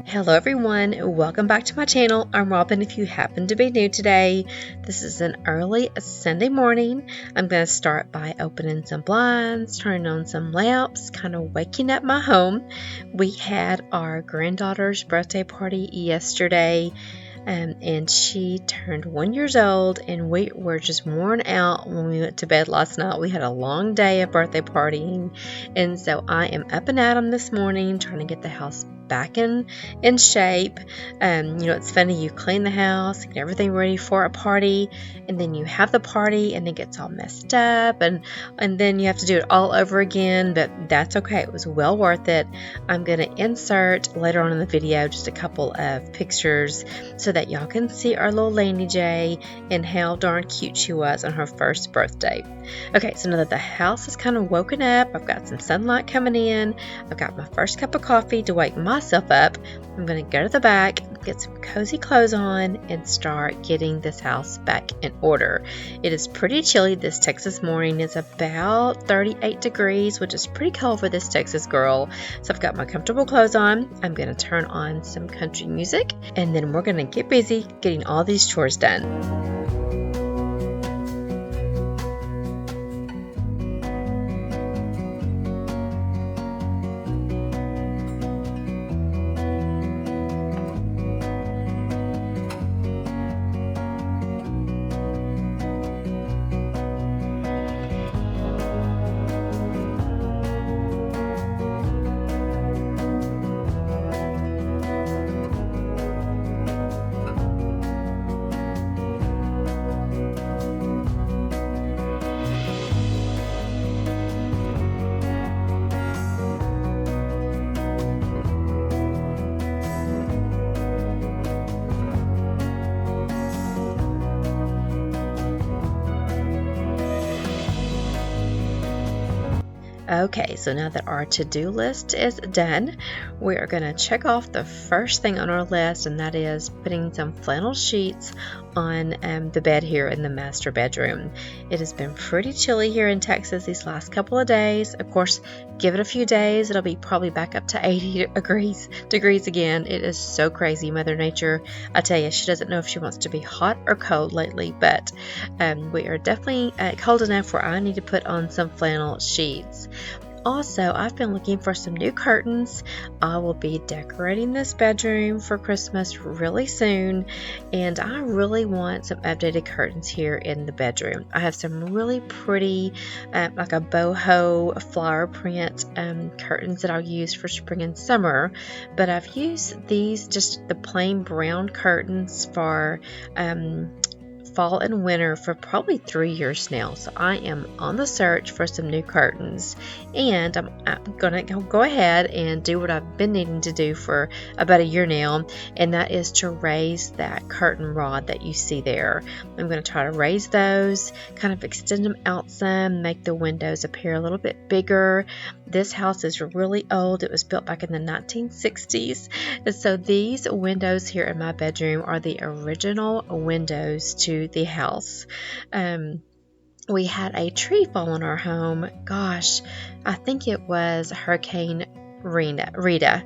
Hello everyone, welcome back to my channel. I'm Robin if you happen to be new today. This is an early Sunday morning. I'm going to start by opening some blinds, turning on some lamps, kind of waking up my home. We had our granddaughter's birthday party yesterday. And she turned 1 year old, and we were just worn out when we went to bed last night. We had a long day of birthday partying, and so I am up and at 'em this morning trying to get the house back in shape. It's funny, you clean the house, get everything ready for a party, and then you have the party and it gets all messed up, and then you have to do it all over again, but that's okay. It was well worth it. I'm going to insert later on in the video just a couple of pictures so that y'all can see our little Laney J and how darn cute she was on her first birthday. Okay, so now that the house is kind of woken up, I've got some sunlight coming in, I've got my first cup of coffee to wake myself up. I'm going to go to the back, get some cozy clothes on, and start getting this house back in order. It is pretty chilly this Texas morning. It's about 38 degrees, which is pretty cold for this Texas girl. So I've got my comfortable clothes on. I'm going to turn on some country music, and then we're going to get busy getting all these chores done. Okay, so now that our to-do list is done, we are going to check off the first thing on our list, and that is putting some flannel sheets on the bed here in the master bedroom. It has been pretty chilly here in Texas these last couple of days. Of course, give it a few days, it'll be probably back up to 80 degrees again. It is so crazy, Mother Nature. I tell you, she doesn't know if she wants to be hot or cold lately, but we are definitely cold enough where I need to put on some flannel sheets. Also, I've been looking for some new curtains. I will be decorating this bedroom for Christmas really soon, and I really want some updated curtains here in the bedroom. I have some really pretty, like a boho flower print curtains that I'll use for spring and summer, but I've used these, just the plain brown curtains, for fall and winter for probably 3 years now. So I am on the search for some new curtains, and I'm gonna go ahead and do what I've been needing to do for about a year now, and that is to raise that curtain rod that you see there. I'm going to try to raise those, kind of extend them out some, make the windows appear a little bit bigger. This house is really old. It was built back in the 1960s, and so these windows here in my bedroom are the original windows to the house. We had a tree fall on our home. Gosh, I think it was Hurricane Rita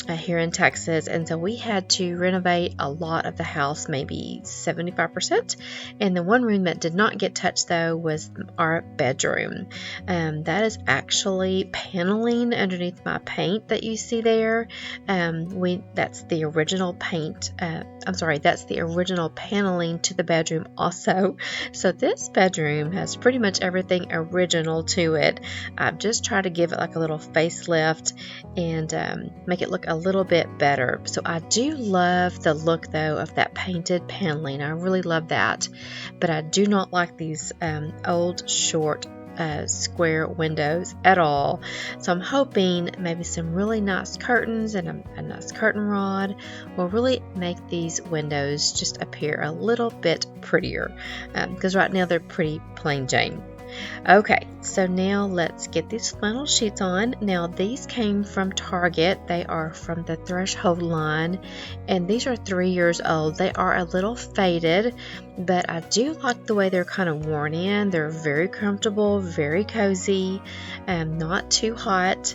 here in Texas, and so we had to renovate a lot of the house, maybe 75%, and the one room that did not get touched though was our bedroom. That is actually paneling underneath my paint that you see there. That's the original paint, that's the original paneling to the bedroom also. So this bedroom has pretty much everything original to it. I've just tried to give it like a little facelift and make it look a little bit better. So I do love the look though of that painted paneling. I really love that, but I do not like these old short square windows at all. So I'm hoping maybe some really nice curtains and a nice curtain rod will really make these windows just appear a little bit prettier, because right now they're pretty plain Jane. Okay, so now let's get these flannel sheets on. Now these came from Target. They are from the Threshold line, and these are 3 years old. They are a little faded, but I do like the way they're kind of worn in. They're very comfortable, very cozy, not too hot.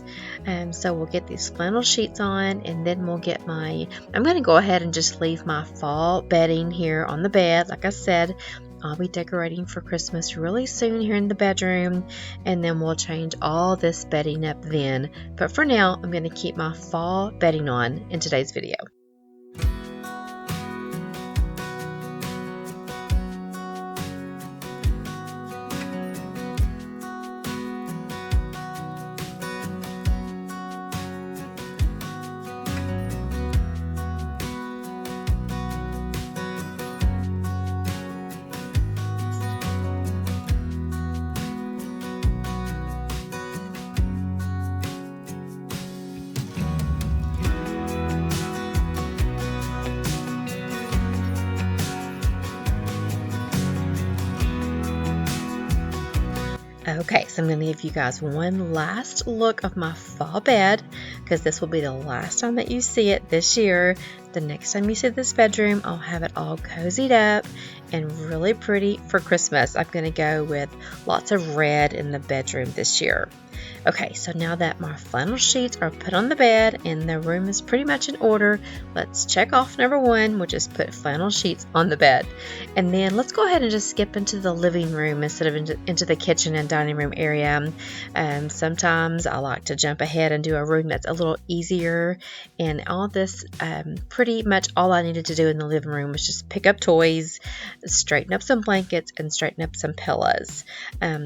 So we'll get these flannel sheets on, and then we'll get I'm going to go ahead and just leave my fall bedding here on the bed. Like I said, I'll be decorating for Christmas really soon here in the bedroom, and then we'll change all this bedding up then. But for now, I'm going to keep my fall bedding on in today's video. Okay, so I'm going to give you guys one last look of my fall bed, because this will be the last time that you see it this year. The next time you see this bedroom, I'll have it all cozied up and really pretty for Christmas. I'm going to go with lots of red in the bedroom this year. Okay, so now that my flannel sheets are put on the bed and the room is pretty much in order, let's check off number 1, which is put flannel sheets on the bed. And then let's go ahead and just skip into the living room instead of into the kitchen and dining room area. Sometimes I like to jump ahead and do a room that's a little easier. And all this, pretty much all I needed to do in the living room was just pick up toys, straighten up some blankets, and straighten up some pillows.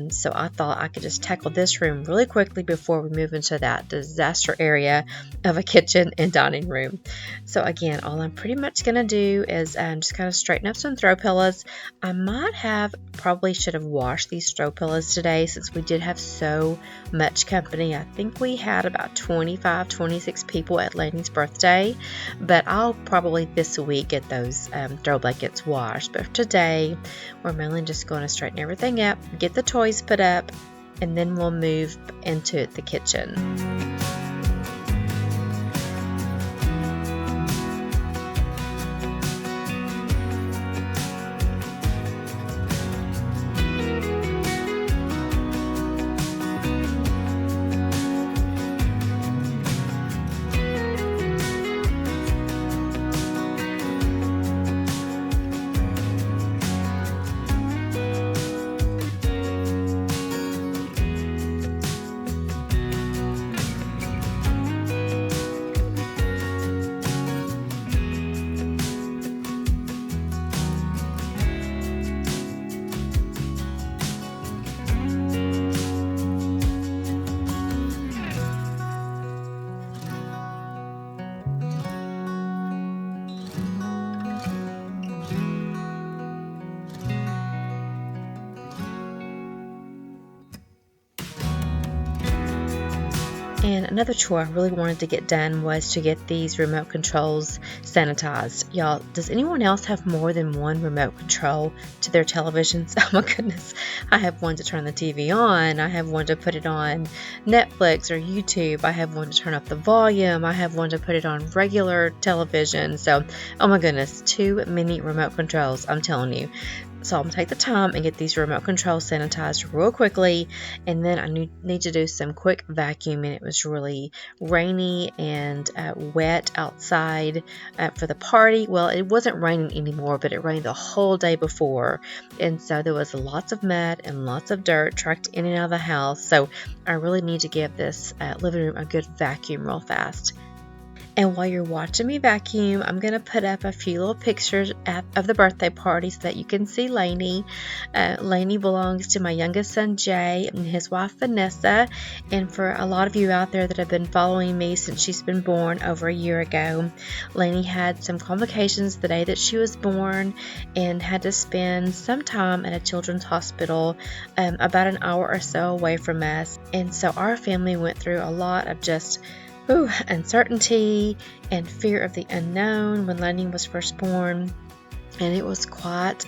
So I thought I could just tackle this room really quickly before we move into that disaster area of a kitchen and dining room. So again, all I'm pretty much going to do is just kind of straighten up some throw pillows. I probably should have washed these throw pillows today, since we did have so much company. I think we had about 26 people at Lainey's birthday, but I'll probably this week get those throw blankets washed. But today, we're mainly just going to straighten everything up, get the toys put up, and then we'll move into the kitchen. And another chore I really wanted to get done was to get these remote controls sanitized. Y'all, does anyone else have more than one remote control to their televisions? Oh my goodness. I have one to turn the TV on. I have one to put it on Netflix or YouTube. I have one to turn up the volume. I have one to put it on regular television. So, oh my goodness, too many remote controls, I'm telling you. So I'm going to take the time and get these remote controls sanitized real quickly, and then I need to do some quick vacuuming. It was really rainy and wet outside for the party. Well, it wasn't raining anymore, but it rained the whole day before, and so there was lots of mud and lots of dirt tracked in and out of the house. So I really need to give this living room a good vacuum real fast. And while you're watching me vacuum, I'm going to put up a few little pictures of the birthday party so that you can see Lainey. Lainey belongs to my youngest son, Jay, and his wife, Vanessa. And for a lot of you out there that have been following me since she's been born over a year ago, Lainey had some complications the day that she was born and had to spend some time at a children's hospital about an hour or so away from us. And so our family went through a lot of just uncertainty and fear of the unknown when Lainey was first born, and it was quite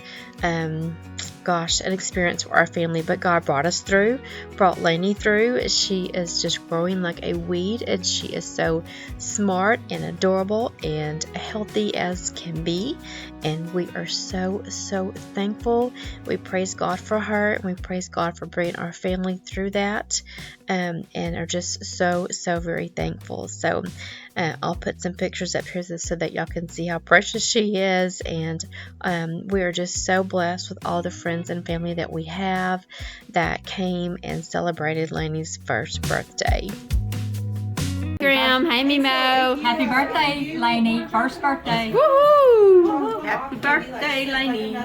gosh, an experience for our family, but God brought us through, brought Lainey through. She is just growing like a weed, and she is so smart and adorable and healthy as can be, and we are so thankful. We praise God for her, and we praise God for bringing our family through that, and are just so very thankful. So I'll put some pictures up here so that y'all can see how precious she is, and we are just so blessed with all the friends and family that we have that came and celebrated Lainey's first birthday. Graham, hey Mimo. Happy birthday, Lainey. First birthday. Woohoo! Happy birthday, Lainey.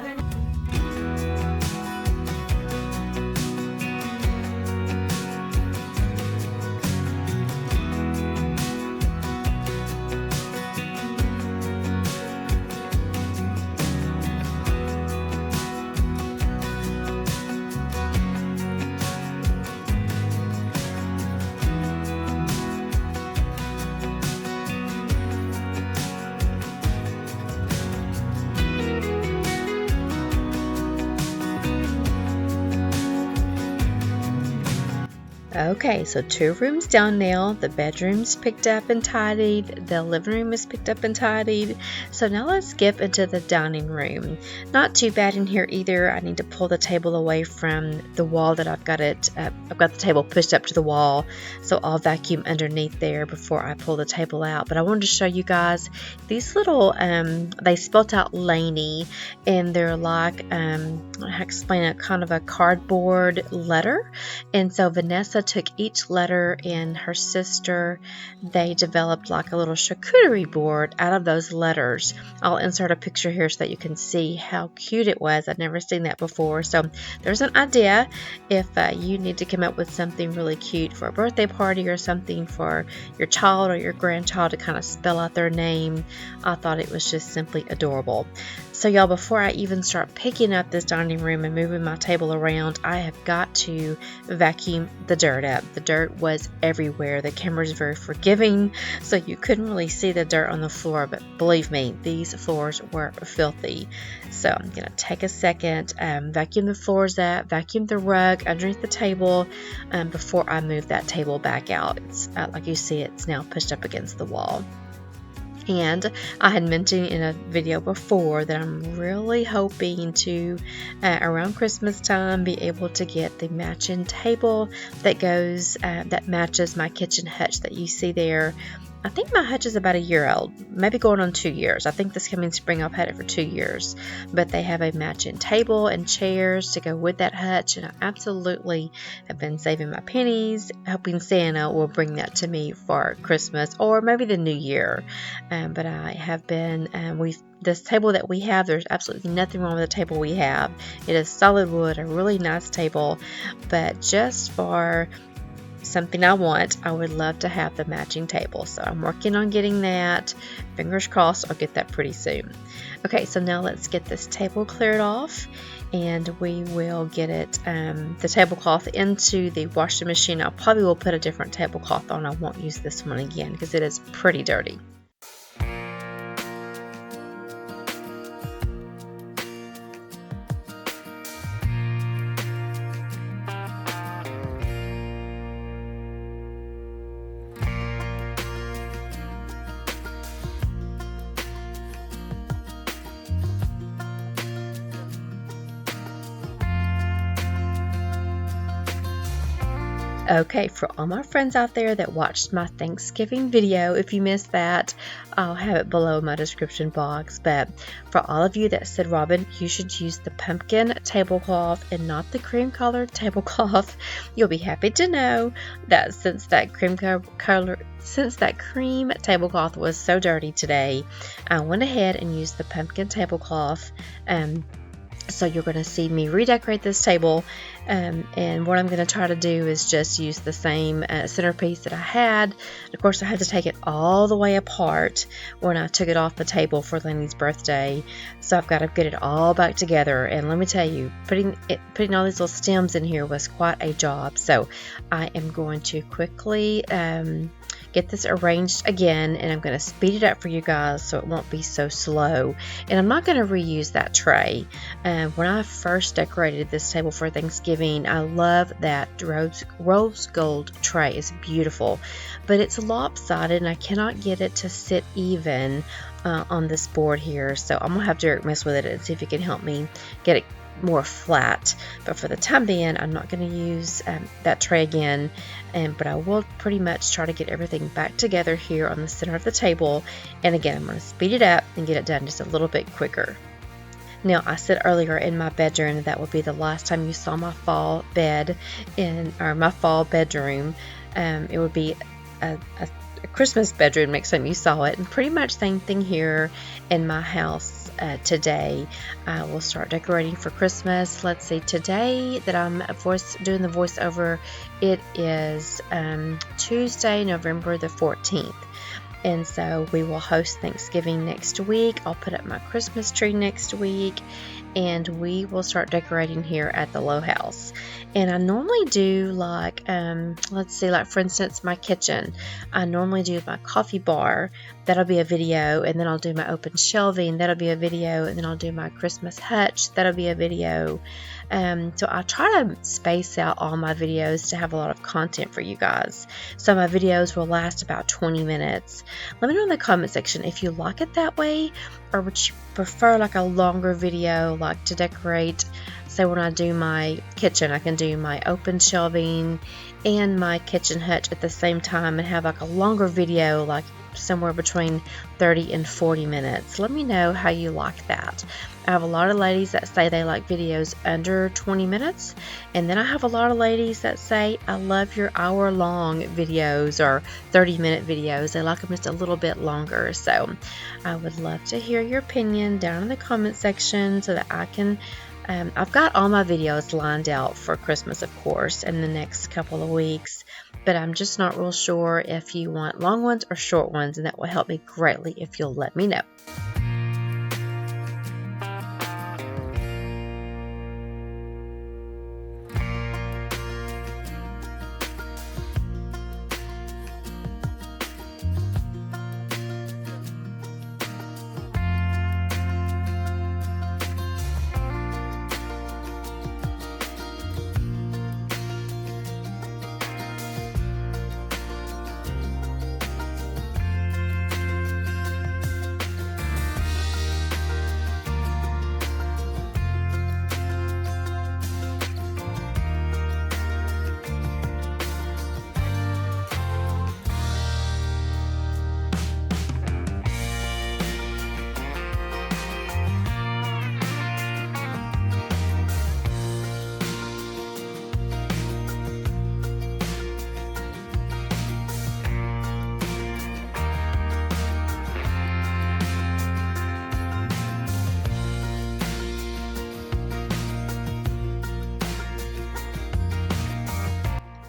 Okay, so 2 rooms down now. The bedroom's picked up and tidied. The living room is picked up and tidied. So now let's skip into the dining room. Not too bad in here either. I need to pull the table away from the wall that I've got the table pushed up to the wall. So I'll vacuum underneath there before I pull the table out. But I wanted to show you guys these little, they spelt out Lainey, and they're like, how to explain it, kind of a cardboard letter. And so Vanessa took each letter, and her sister, they developed like a little charcuterie board out of those letters. I'll insert a picture here so that you can see how cute it was. I've never seen that before. So there's an idea if you need to come up with something really cute for a birthday party or something for your child or your grandchild to kind of spell out their name. I thought it was just simply adorable. So y'all, before I even start picking up this dining room and moving my table around, I have got to vacuum the dirt up. The dirt was everywhere. The camera is very forgiving, so you couldn't really see the dirt on the floor, but believe me, these floors were filthy. So I'm going to take a second, vacuum the floors up, vacuum the rug underneath the table before I move that table back out. It's like you see, it's now pushed up against the wall. And I had mentioned in a video before that I'm really hoping to, around Christmas time, be able to get the matching table that goes, that matches my kitchen hutch that you see there. I think my hutch is about a year old, maybe going on 2 years. I think this coming spring I've had it for 2 years. But they have a matching table and chairs to go with that hutch, and I absolutely have been saving my pennies, hoping Santa will bring that to me for Christmas or maybe the new year. But I have been, this table that we have, there's absolutely nothing wrong with the table we have. It is solid wood, a really nice table, but just for something I want, I would love to have the matching table. So I'm working on getting that. Fingers crossed I'll get that pretty soon. Okay, so now let's get this table cleared off, and we will get it, the tablecloth into the washing machine. I probably will put a different tablecloth on. I won't use this one again because it is pretty dirty. Okay, for all my friends out there that watched my Thanksgiving video, if you missed that, I'll have it below in my description box. But for all of you that said, Robin, you should use the pumpkin tablecloth and not the cream colored tablecloth, you'll be happy to know that since that cream tablecloth was so dirty today, I went ahead and used the pumpkin tablecloth. So you're going to see me redecorate this table, and what I'm going to try to do is just use the same centerpiece that I had. Of course, I had to take it all the way apart when I took it off the table for Lainey's birthday, so I've got to get it all back together. And let me tell you, putting all these little stems in here was quite a job. So I am going to quickly get this arranged again, and I'm going to speed it up for you guys so it won't be so slow. And I'm not going to reuse that tray. When I first decorated this table for Thanksgiving, I love that rose gold tray. It's beautiful, but it's lopsided and I cannot get it to sit even on this board here. So I'm going to have Derek mess with it and see if he can help me get it more flat. But for the time being, I'm not going to use that tray again, but I will pretty much try to get everything back together here on the center of the table. And again, I'm going to speed it up and get it done just a little bit quicker. Now, I said earlier in my bedroom that would be the last time you saw my fall bed or my fall bedroom. It would be a Christmas bedroom next time you saw it, and pretty much same thing here in my house. Today I will start decorating for Christmas. Let's see, today that I'm doing the voiceover, it is Tuesday, November the 14th. And so we will host Thanksgiving next week. I'll put up my Christmas tree next week, and we will start decorating here at the Lowe house. And I normally do like, let's see, like for instance, my kitchen. I normally do my coffee bar. That'll be a video, and then I'll do my open shelving. That'll be a video, and then I'll do my Christmas hutch. That'll be a video. So I try to space out all my videos to have a lot of content for you guys. So my videos will last about 20 minutes. Let me know in the comment section if you like it that way, or would you prefer like a longer video, like to decorate. So when I do my kitchen, I can do my open shelving and my kitchen hutch at the same time and have like a longer video, like somewhere between 30 and 40 minutes. Let me know how you like that. I have a lot of ladies that say they like videos under 20 minutes, and then I have a lot of ladies that say I love your hour-long videos or 30-minute videos. They like them just a little bit longer. So I would love to hear your opinion down in the comment section so that I can I've got all my videos lined out for Christmas, of course, in the next couple of weeks, but I'm just not real sure if you want long ones or short ones, and that will help me greatly if you'll let me know.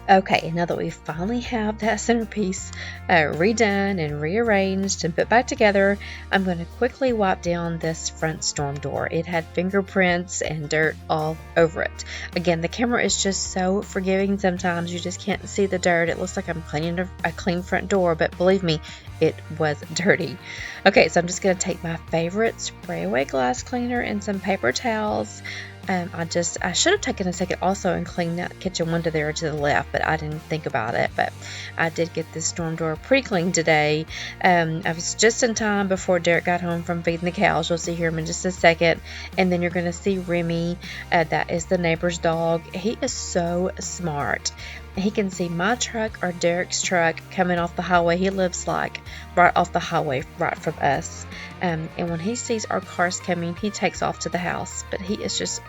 Okay, now that we finally have that centerpiece redone and rearranged and put back together, I'm going to quickly wipe down this front storm door. It had fingerprints and dirt all over it. Again, the camera is just so forgiving sometimes. You just can't see the dirt. It looks like I'm cleaning a clean front door, but believe me, it was dirty. Okay, so I'm just going to take my favorite spray away glass cleaner and some paper towels. I should have taken a second also and cleaned that kitchen window there to the left, but I didn't think about it. But I did get this storm door pretty clean today. I was just in time before Derek got home from feeding the cows. You'll see him in just a second. And then you're going to see Remy. That is the neighbor's dog. He is so smart. He can see my truck or Derek's truck coming off the highway. He lives like right off the highway, right from us. And when he sees our cars coming, he takes off to the house. But he is just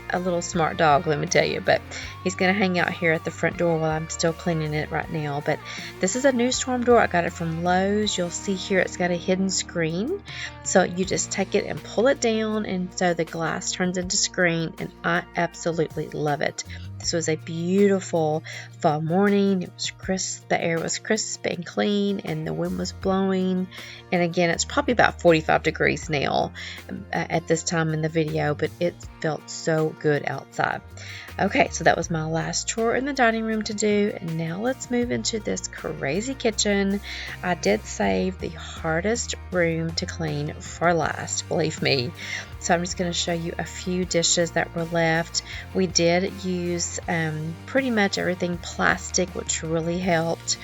a little smart dog, let me tell you. But he's going to hang out here at the front door while I'm still cleaning it right now. But this is a new storm door. I got it from Lowe's. You'll see here it's got a hidden screen. So you just take it and pull it down, and so the glass turns into screen, and I absolutely love it. This was a beautiful fall morning. It was crisp, the air was crisp and clean, and the wind was blowing. And again, it's probably about 45 degrees now at this time in the video, but it felt so good outside. Okay, so that was my last chore in the dining room to do, and now let's move into this crazy kitchen. I did save the hardest room to clean for last, believe me. So I'm just going to show you a few dishes that were left. We did use pretty much everything plastic, which really helped.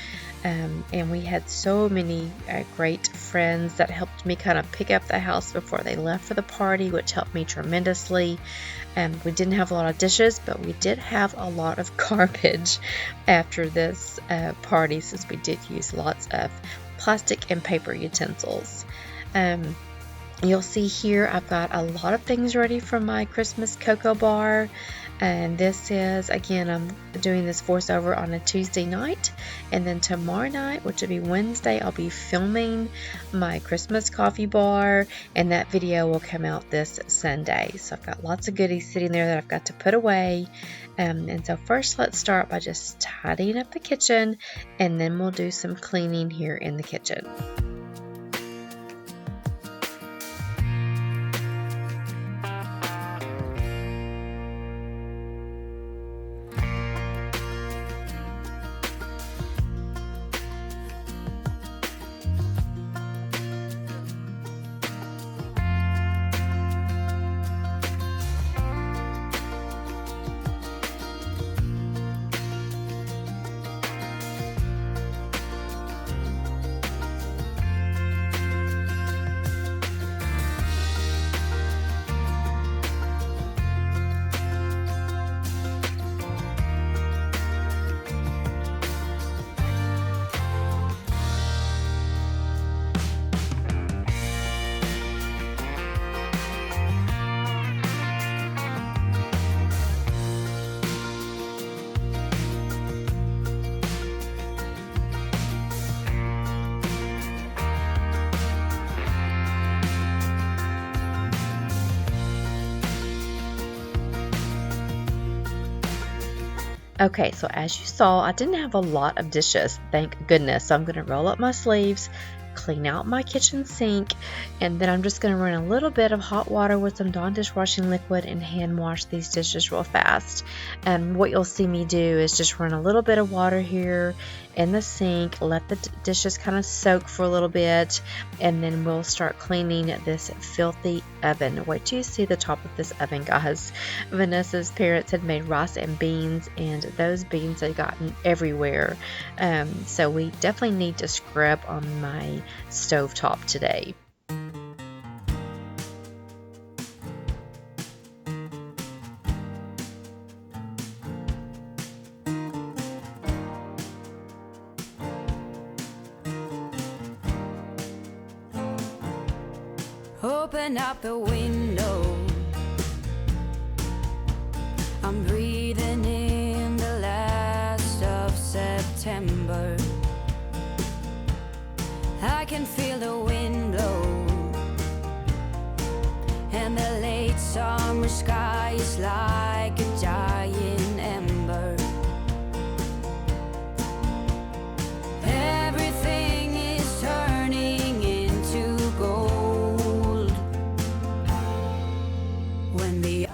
And we had so many great friends that helped me kind of pick up the house before they left for the party, which helped me tremendously. We didn't have a lot of dishes, but we did have a lot of garbage after this party, since we did use lots of plastic and paper utensils. You'll see here I've got a lot of things ready for my Christmas cocoa bar. And this is, again, I'm doing this voiceover on a Tuesday night, and then tomorrow night, which will be Wednesday, I'll be filming my Christmas coffee bar, and that video will come out this Sunday. So I've got lots of goodies sitting there that I've got to put away. And so first, let's start by just tidying up the kitchen, and then we'll do some cleaning here in the kitchen. Okay, so as you saw, I didn't have a lot of dishes, thank goodness. So I'm going to roll up my sleeves, clean out my kitchen sink, and then I'm just going to run a little bit of hot water with some Dawn dishwashing liquid and hand wash these dishes real fast. And what you'll see me do is just run a little bit of water here in the sink, let the dishes kind of soak for a little bit, and then we'll start cleaning this filthy oven. Wait till you see the top of this oven, guys. Vanessa's parents had made rice and beans, and those beans had gotten everywhere. So we definitely need to scrub on my stovetop today. Open up the window, I'm breathing in the last of September. I can feel the wind blow, and the late summer sky is like a giant ember. Everything is turning into gold when the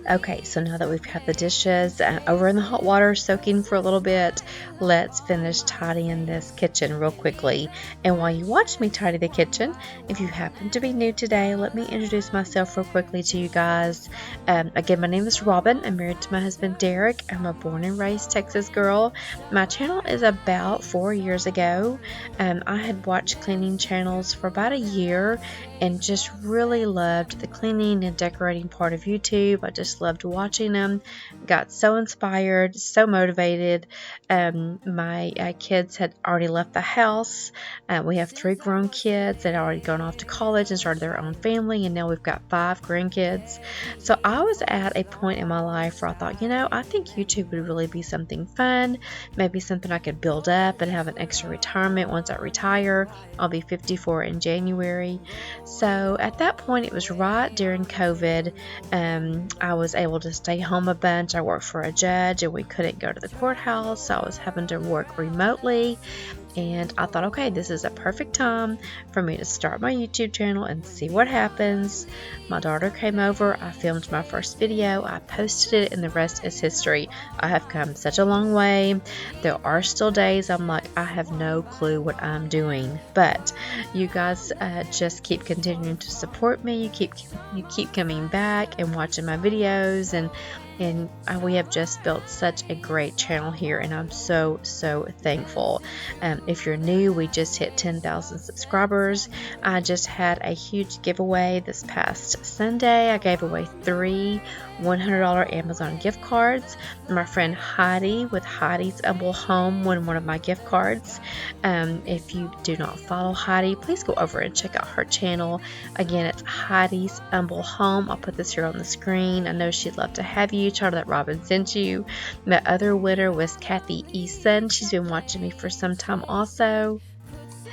Okay, so now that we've got the dishes over in the hot water soaking for a little bit, let's finish tidying this kitchen real quickly. And while you watch me tidy the kitchen, if you happen to be new today, let me introduce myself real quickly to you guys. Again, my name is Robin. I'm married to my husband Derek. I'm a born and raised Texas girl. My channel is about 4 years ago. I had watched cleaning channels for about a year and just really loved the cleaning and decorating part of YouTube. I just loved watching them, got so inspired, so motivated. My kids had already left the house. We have 3 grown kids that had already gone off to college and started their own family, and now we've got 5 grandkids. So I was at a point in my life where I thought, I think YouTube would really be something fun, maybe something I could build up and have an extra retirement once I retire. I'll be 54 in January. So at that point, it was right during COVID. I was was able to stay home a bunch. I worked for a judge and we couldn't go to the courthouse, so I was having to work remotely. And I thought, okay, this is a perfect time for me to start my YouTube channel and see what happens. My daughter came over, I filmed my first video, I posted it, and the rest is history. I have come such a long way. There are still days I'm like, I have no clue what I'm doing, but you guys just keep continuing to support me. You keep coming back and watching my videos, and we have just built such a great channel here, and I'm so thankful. If you're new, we just hit 10,000 subscribers. I just had a huge giveaway this past Sunday. I gave away 3 $100 Amazon gift cards. My friend Heidi with Heidi's Humble Home won one of my gift cards. If you do not follow Heidi, please go over and check out her channel. Again, it's Heidi's Humble Home. I'll put this here on the screen. I know she'd love to have you. Tell her that Robin sent you. My other winner was Kathy Eason. She's been watching me for some time also.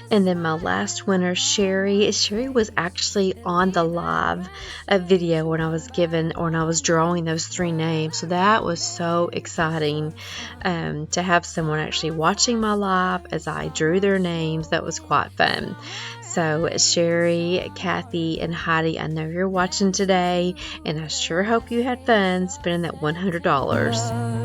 And then my last winner, Sherry. Sherry was actually on the live video when I was drawing those 3 names. So that was so exciting to have someone actually watching my live as I drew their names. That was quite fun. So Sherry, Kathy, and Heidi, I know you're watching today, and I sure hope you had fun spending that $100.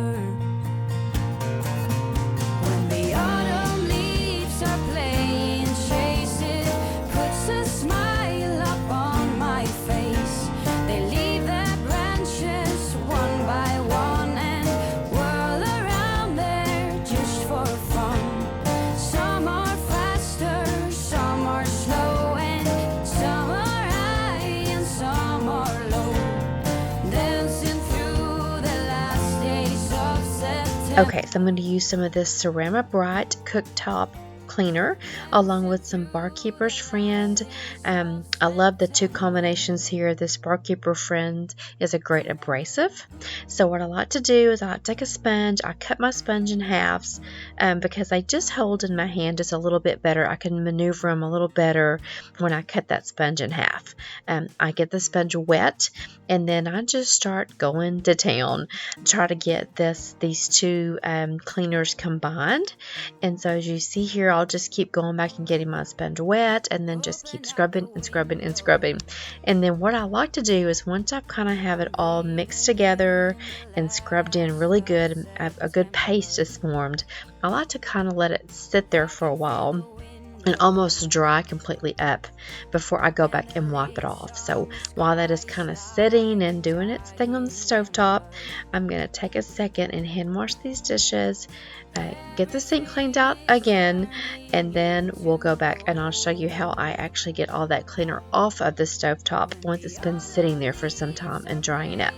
Okay, so I'm going to use some of this Ceramic Bright cooktop cleaner along with some Barkeeper's Friend. I love the 2 combinations here. This Barkeeper Friend is a great abrasive. So what I like to do is I take a sponge, I cut my sponge in halves because I just hold in my hand just a little bit better. I can maneuver them a little better when I cut that sponge in half. I get the sponge wet and then I just start going to town, try to get these 2 cleaners combined. And so as you see here, I'll just keep going back and getting my sponge wet and then just keep scrubbing and scrubbing and scrubbing. And then what I like to do is once I kind of have it all mixed together and scrubbed in really good, a good paste is formed, I like to kind of let it sit there for a while and almost dry completely up before I go back and wipe it off. So while that is kind of sitting and doing its thing on the stovetop, I'm going to take a second and hand wash these dishes, get the sink cleaned out again, and then we'll go back and I'll show you how I actually get all that cleaner off of the stovetop once it's been sitting there for some time and drying up.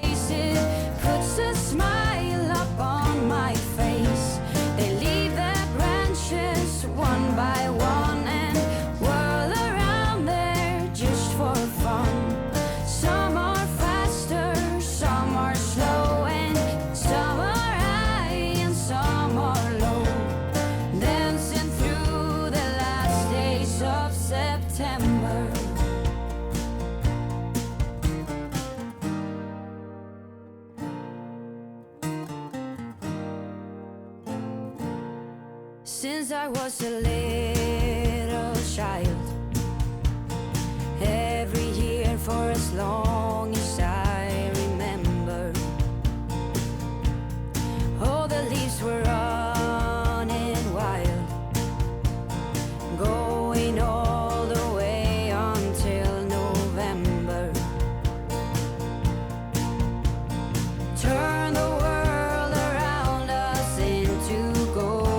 Puts a smile up on my face. They leave their branches one by one and whirl around there just for fun. Some are faster, some are slow, and some are high and some are low. Dancing through the last days of September. Since I was a little child, every year for as long as I remember, all the leaves were running wild, going all the way until November. Turn the world around us into gold.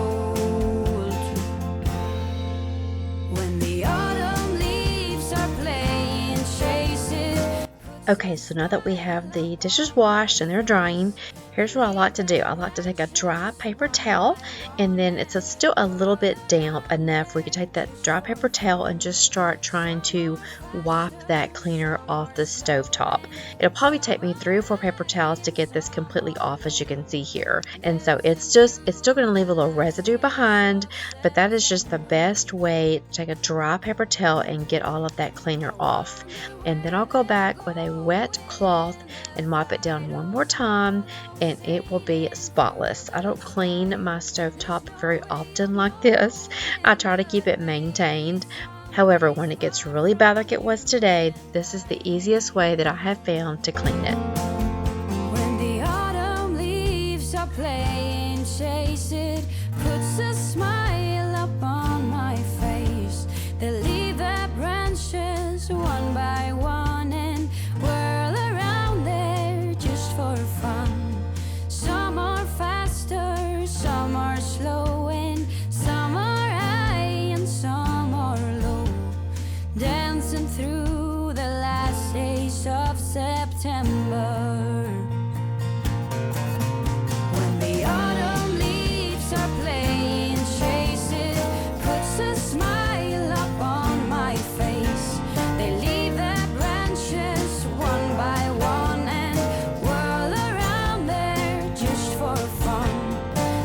When the autumn leaves are playing chases. Okay, so now that we have the dishes washed and they're drying, here's what I like to do. I like to take a dry paper towel, and then it's still a little bit damp enough where you can take that dry paper towel and just start trying to wipe that cleaner off the stove top. It'll probably take me 3 or 4 paper towels to get this completely off, as you can see here. And so it's still going to leave a little residue behind, but that is just the best way to take a dry paper towel and get all of that cleaner off. And then I'll go back with a wet cloth and mop it down one more time, and it will be spotless. I don't clean my stove top very often like this. I try to keep it maintained. However, when it gets really bad like it was today, this is the easiest way that I have found to clean it. When the autumn leaves are playing chase, it puts a smile up on my face. They leave their branches one by one and whirl around there just for fun. Some are faster, some are slow, and some are high and some are low, dancing through the last days of September. When the autumn leaves are playing chase, it puts a smile up on my face. They leave their branches one by one and whirl around there just for fun.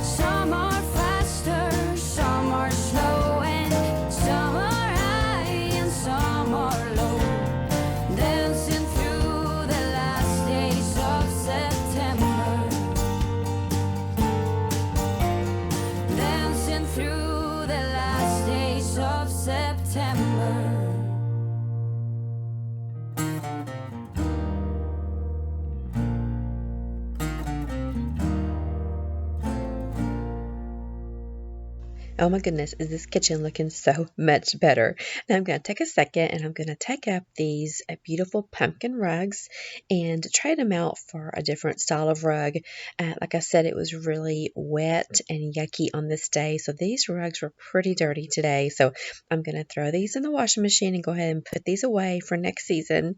Some are faster, some are slow, and some are high and some are low, dancing through the last days of September. Dancing through the last days of September. Oh my goodness, is this kitchen looking so much better? Now I'm going to take a second and I'm going to take up these beautiful pumpkin rugs and trade them out for a different style of rug. Like I said, it was really wet and yucky on this day, so these rugs were pretty dirty today. So I'm going to throw these in the washing machine and go ahead and put these away for next season,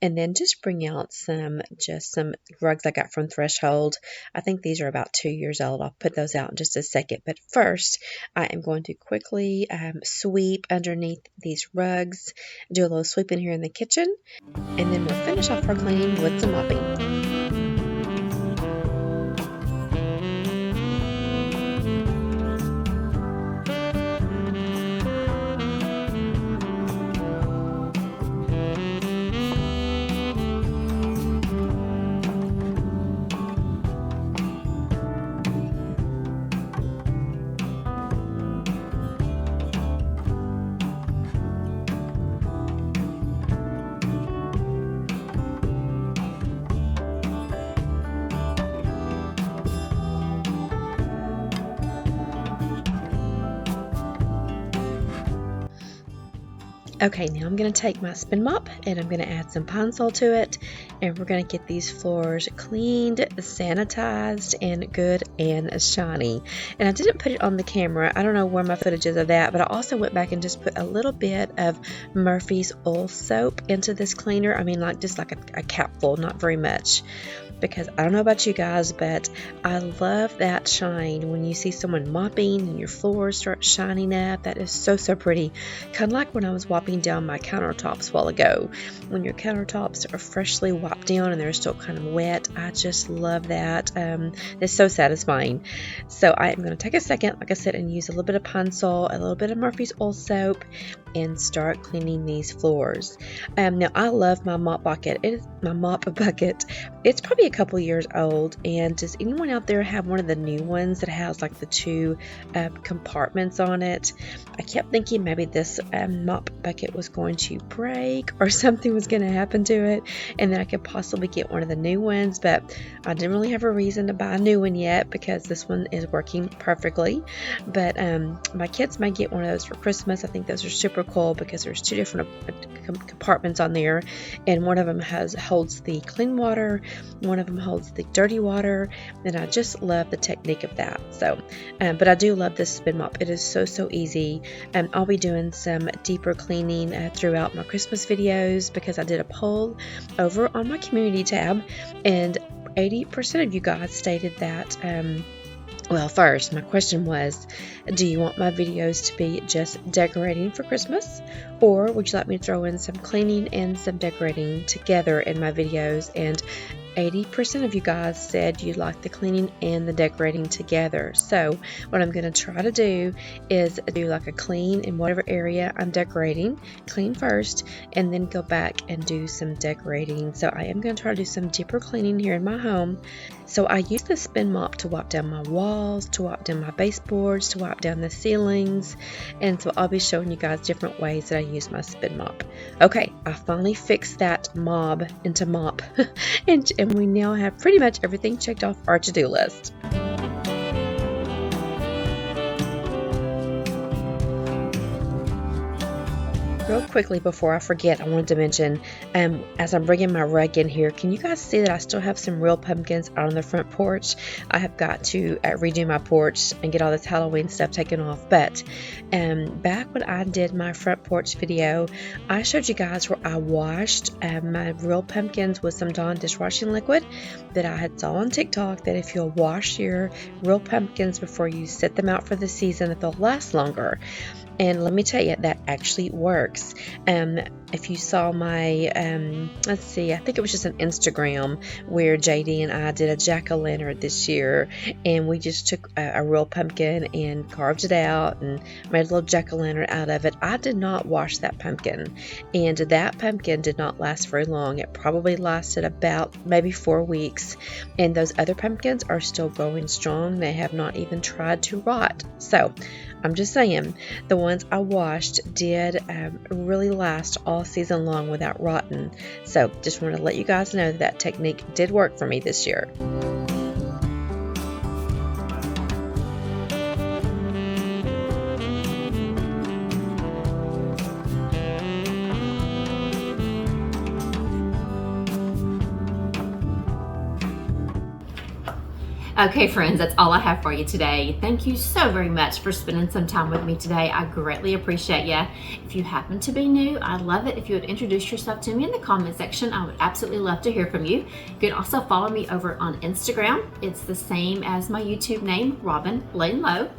and then just bring out some rugs I got from Threshold. I think these are about 2 years old. I'll put those out in just a second, but first I am going to quickly sweep underneath these rugs, do a little sweeping here in the kitchen, and then we'll finish off our cleaning with some mopping. Okay, now I'm going to take my spin mop and I'm going to add some Pine Sol to it, and we're going to get these floors cleaned, sanitized, and good and shiny. And I didn't put it on the camera. I don't know where my footage is of that, but I also went back and just put a little bit of Murphy's oil soap into this cleaner. I mean, just like a capful, not very much. Because I don't know about you guys, but I love that shine when you see someone mopping and your floors start shining up. That is so, so pretty. Kind of like when I was wiping down my countertops a while ago. When your countertops are freshly wiped down and they're still kind of wet, I just love that. It's so satisfying. So I am going to take a second, like I said, and use a little bit of Pine Sol, a little bit of Murphy's oil soap, and start cleaning these floors. Now I love my mop bucket. It's probably a couple years old, and does anyone out there have one of the new ones that has like the 2 compartments on it? I kept thinking maybe this mop bucket was going to break or something was going to happen to it, and then I could possibly get one of the new ones, but I didn't really have a reason to buy a new one yet because this one is working perfectly. But my kids might get one of those for Christmas. I think those are super cool because there's 2 different compartments on there, and one of them holds the clean water, one of them holds the dirty water, and I just love the technique of that. So but I do love this spin mop. It is so easy. I'll be doing some deeper cleaning throughout my Christmas videos because I did a poll over on my community tab and 80% of you guys stated that, well, first, my question was, do you want my videos to be just decorating for Christmas? Or would you like me to throw in some cleaning and some decorating together in my videos? And 80% of you guys said you'd like the cleaning and the decorating together. So what I'm going to try to do is do like a clean in whatever area I'm decorating, clean first, and then go back and do some decorating. So I am going to try to do some deeper cleaning here in my home. So I use the spin mop to wipe down my walls, to wipe down my baseboards, to wipe down the ceilings. And so I'll be showing you guys different ways that I use my spin mop. Okay, I finally fixed that mob into mop. and we now have pretty much everything checked off our to-do list. Real quickly before I forget, I wanted to mention, as I'm bringing my rug in here, can you guys see that I still have some real pumpkins out on the front porch? I have got to redo my porch and get all this Halloween stuff taken off. But back when I did my front porch video, I showed you guys where I washed my real pumpkins with some Dawn dishwashing liquid that I had saw on TikTok, that if you'll wash your real pumpkins before you set them out for the season, that they'll last longer. And let me tell you, that actually works. If you saw my, let's see, I think it was just an Instagram where JD and I did a jack-o'-lantern this year, and we just took a real pumpkin and carved it out and made a little jack-o'-lantern out of it. I did not wash that pumpkin, and that pumpkin did not last very long. It probably lasted about maybe 4 weeks, and those other pumpkins are still going strong. They have not even tried to rot. So I'm just saying, the ones I washed did really last all season long without rotting. So just want to let you guys know that technique did work for me this year. Okay, friends, that's all I have for you today. Thank you so very much for spending some time with me today. I greatly appreciate you. If you happen to be new, I'd love it if you would introduce yourself to me in the comment section. I would absolutely love to hear from you. You can also follow me over on Instagram. It's the same as my YouTube name, Robin Lane Lowe.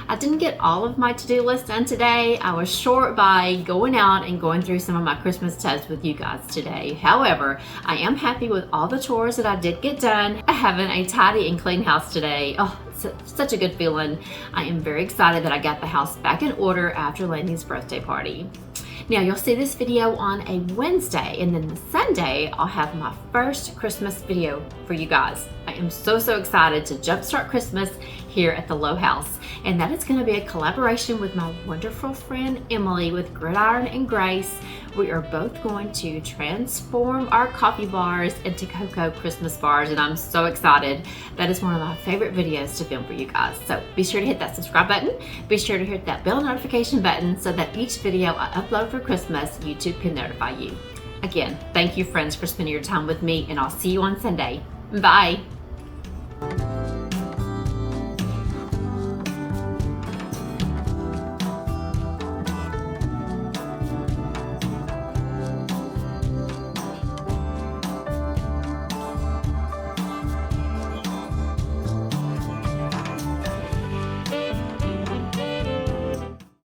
I didn't get all of my to-do list done today. I was short by going out and going through some of my Christmas tubs with you guys today. However, I am happy with all the chores that I did get done. Having a tidy and clean house today. Oh, it's such a good feeling. I am very excited that I got the house back in order after Lainey's birthday party. Now, you'll see this video on a Wednesday, and then the Sunday, I'll have my first Christmas video for you guys. I am so excited to jumpstart Christmas here at the Lowe house, and that is going to be a collaboration with my wonderful friend Emily with Gridiron and Grace. We are both going to transform our coffee bars into cocoa Christmas bars, and I'm so excited. That is one of my favorite videos to film for you guys. So be sure to hit that subscribe button. Be sure to hit that bell notification button so that each video I upload for Christmas, YouTube can notify you. Again, thank you, friends, for spending your time with me, and I'll see you on Sunday. Bye.